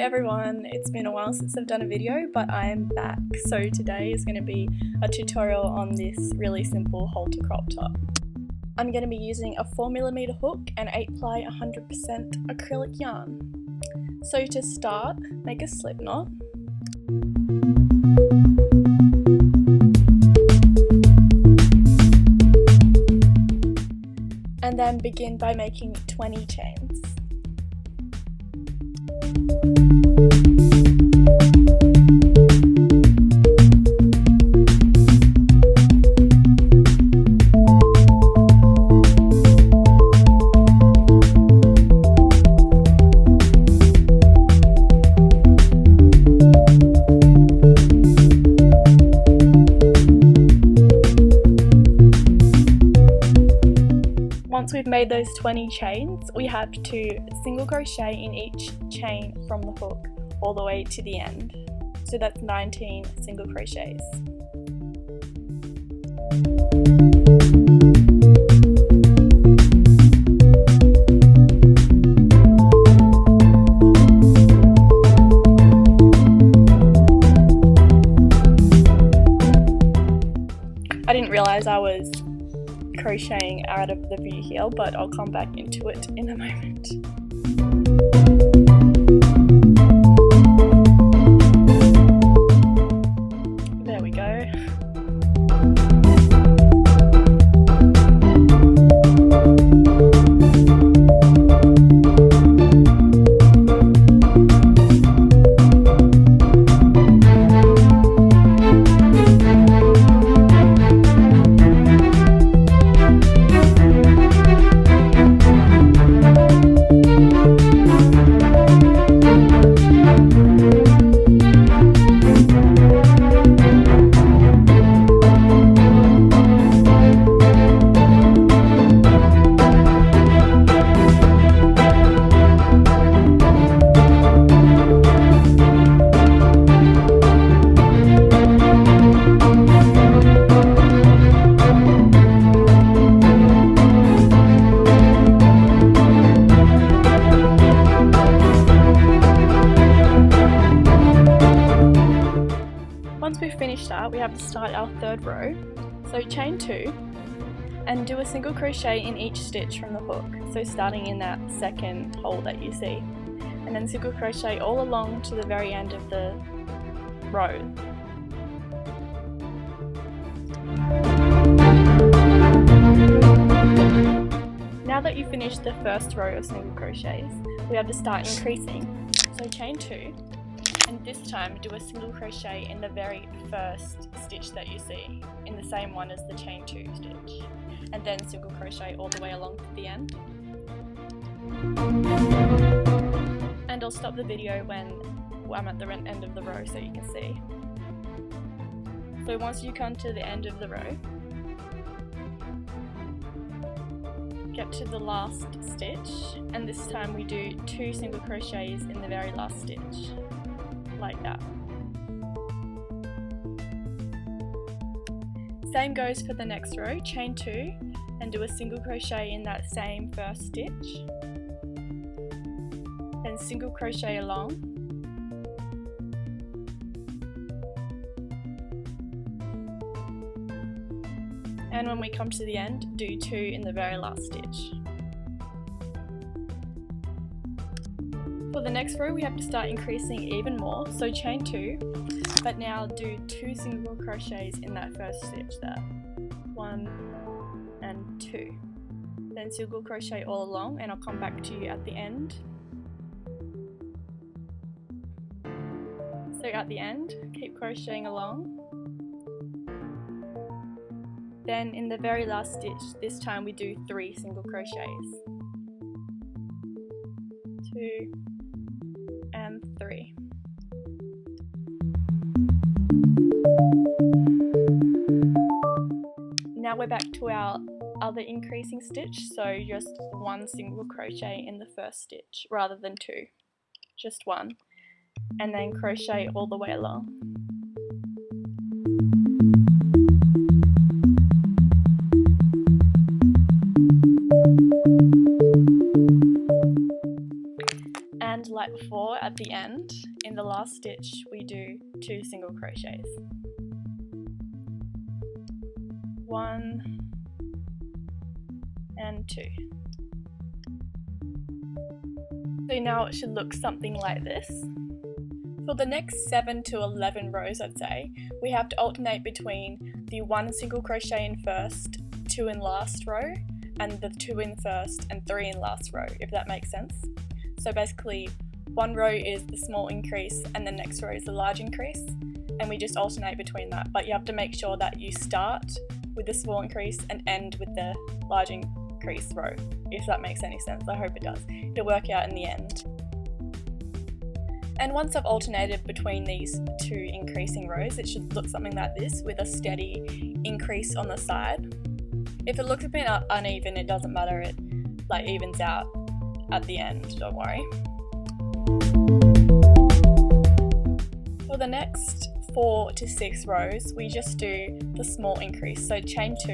everyone, it's been a while since I've done a video, but I am back. So today is going to be a tutorial on this really simple halter crop top. I'm going to be using a 4mm hook and 8-ply 100% acrylic yarn. So to start, make a slip knot. And then begin by making 20 chains. Once we've made those 20 chains, we have to single crochet in each chain from the hook all the way to the end. So that's 19 single crochets. I didn't realize I was crocheting out of the view here, but I'll come back into it in a moment. There we go. Once we've finished that, we have to start our third row. So chain 2 and do a single crochet in each stitch from the hook. So starting in that second hole that you see. And then single crochet all along to the very end of the row. Now that you've finished the first row of single crochets, we have to start increasing. So chain 2. And this time do a single crochet in the very first stitch that you see, in the same one as the chain 2 stitch, and then single crochet all the way along to the end. And I'll stop the video when I'm at the end of the row so you can see. So once you come to the end of the row, get to the last stitch, and this time we do 2 single crochets in the very last stitch. Like that. Same goes for the next row, chain 2 and do a single crochet in that same first stitch, then single crochet along, and when we come to the end, do 2 in the very last stitch. For the next row, we have to start increasing even more, so chain 2, but now do 2 single crochets in that first stitch there, 1 and 2. Then single crochet all along, and I'll come back to you at the end. So at the end, keep crocheting along. Then in the very last stitch, this time we do 3 single crochets. 2 and 3. Now we're back to our other increasing stitch, so just 1 single crochet in the first stitch rather than 2, just 1, and then crochet all the way along. like before, at the end, in the last stitch, we do 2 single crochets. 1 and 2. So now it should look something like this. For the next 7 to 11 rows, I'd say, we have to alternate between the 1 single crochet in first, 2 in last row, and the 2 in first and 3 in last row, if that makes sense. So basically, one row is the small increase and the next row is the large increase, and we just alternate between that. But you have to make sure that you start with the small increase and end with the large increase row, if that makes any sense. I hope it does. It'll work out in the end. And once I've alternated between these 2 increasing rows, it should look something like this, with a steady increase on the side. If it looks a bit uneven, it doesn't matter, it like evens out at the end, don't worry. For the next 4 to 6 rows, we just do the small increase, so chain 2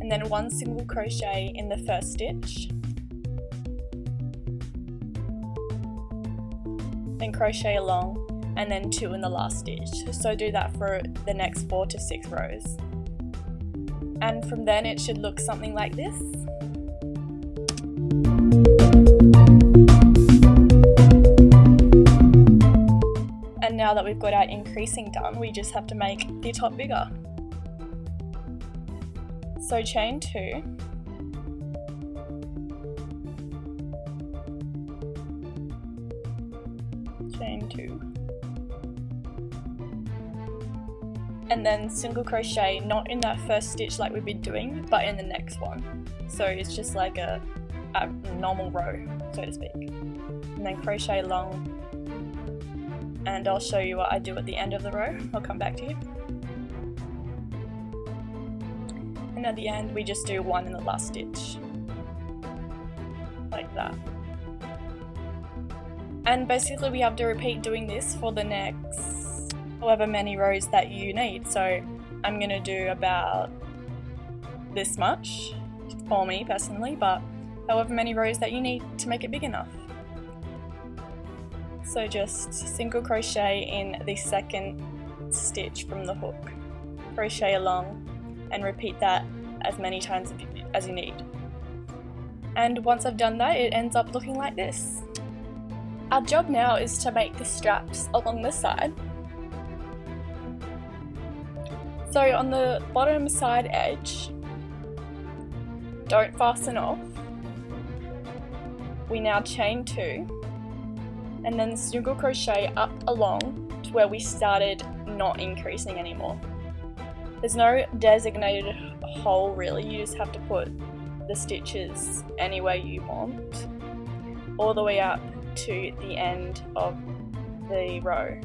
and then 1 single crochet in the first stitch, then crochet along, and then 2 in the last stitch. So do that for the next 4 to 6 rows. And from then it should look something like this. And now that we've got our increasing done, we just have to make the top bigger. So chain 2, chain 2, and then single crochet, not in that first stitch like we've been doing, but in the next one. So it's just like a normal row, so to speak. And then crochet along, and I'll show you what I do at the end of the row. I'll come back to you. And at the end we just do 1 in the last stitch, like that. And basically we have to repeat doing this for the next however many rows that you need. So I'm going to do about this much for me personally, but however many rows that you need to make it big enough. So just single crochet in the second stitch from the hook, crochet along, and repeat that as many times as you need. And once I've done that, it ends up looking like this. Our job now is to make the straps along the side. So on the bottom side edge, don't fasten off. We now chain 2 and then single crochet up along to where we started not increasing anymore. There's no designated hole really, you just have to put the stitches anywhere you want, all the way up to the end of the row.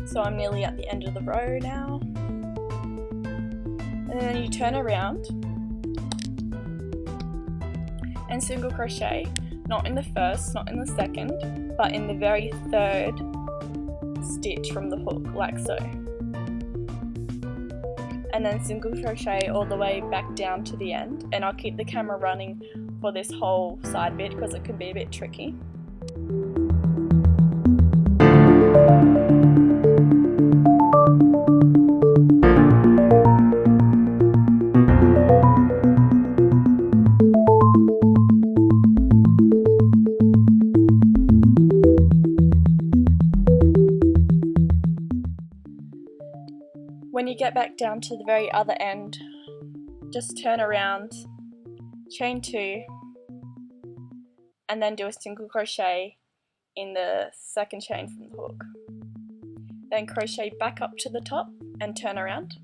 So I'm nearly at the end of the row now. And then you turn around and single crochet, not in the first, not in the second, but in the very third stitch from the hook, like so. And then single crochet all the way back down to the end, and I'll keep the camera running for this whole side bit because it can be a bit tricky. When you get back down to the very other end, just turn around, chain 2, and then do a single crochet in the second chain from the hook. Then crochet back up to the top and turn around.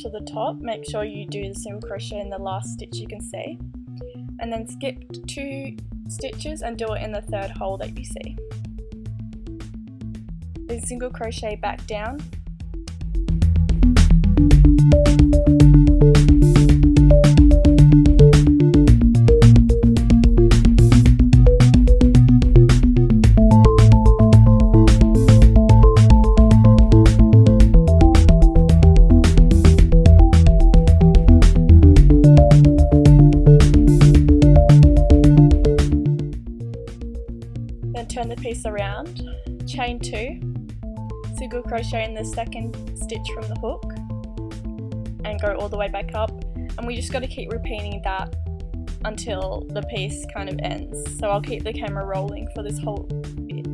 to the top, make sure you do the single crochet in the last stitch you can see, and then skip 2 stitches and do it in the 3rd hole that you see. Then single crochet back down, then turn the piece around, chain 2, single crochet in the 2nd stitch from the hook and go all the way back up, and we just got to keep repeating that until the piece kind of ends. So I'll keep the camera rolling for this whole bit.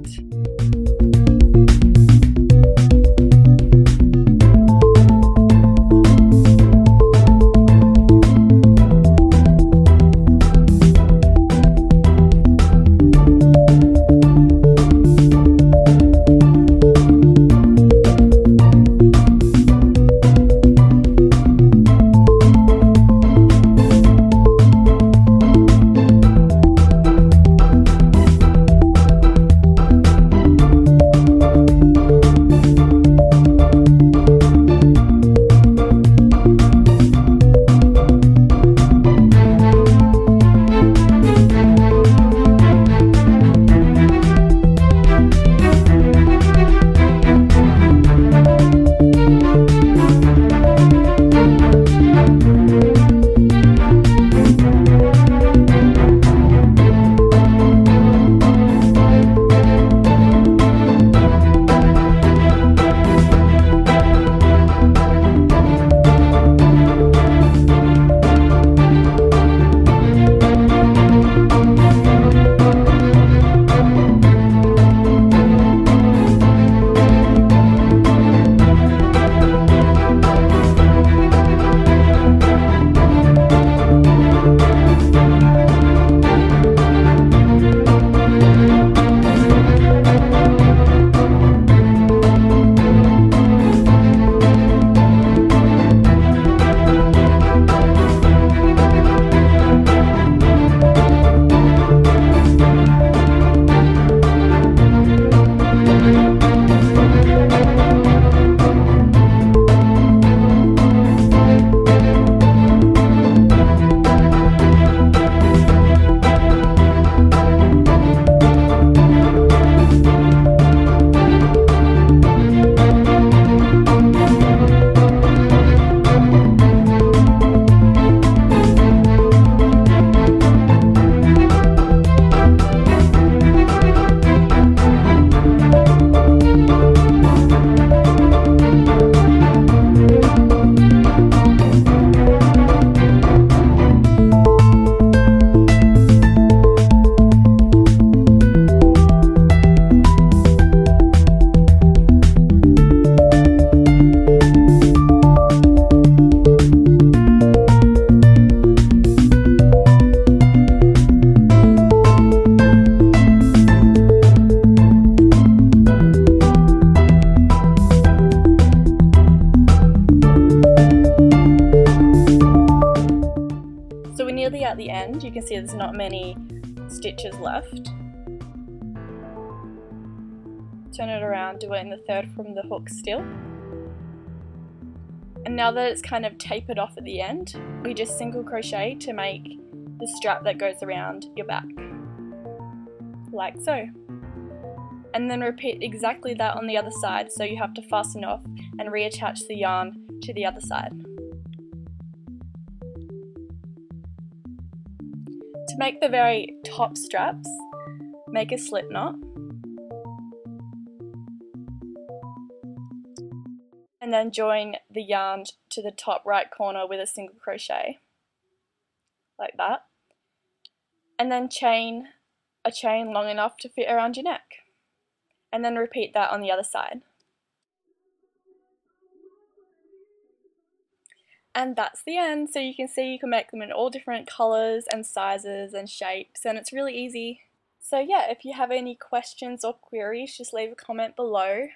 At the end, you can see there's not many stitches left. Turn it around, do it in the 3rd from the hook still. And now that it's kind of tapered off at the end, we just single crochet to make the strap that goes around your back, like so. And then repeat exactly that on the other side, so you have to fasten off and reattach the yarn to the other side. To make the very top straps, make a slip knot. And then join the yarn to the top right corner with a single crochet, like that. And then chain a chain long enough to fit around your neck. And then repeat that on the other side. And that's the end. So you can see you can make them in all different colours and sizes and shapes, and it's really easy. So yeah, if you have any questions or queries, just leave a comment below.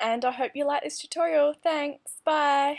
and I hope you like this tutorial. Thanks, bye!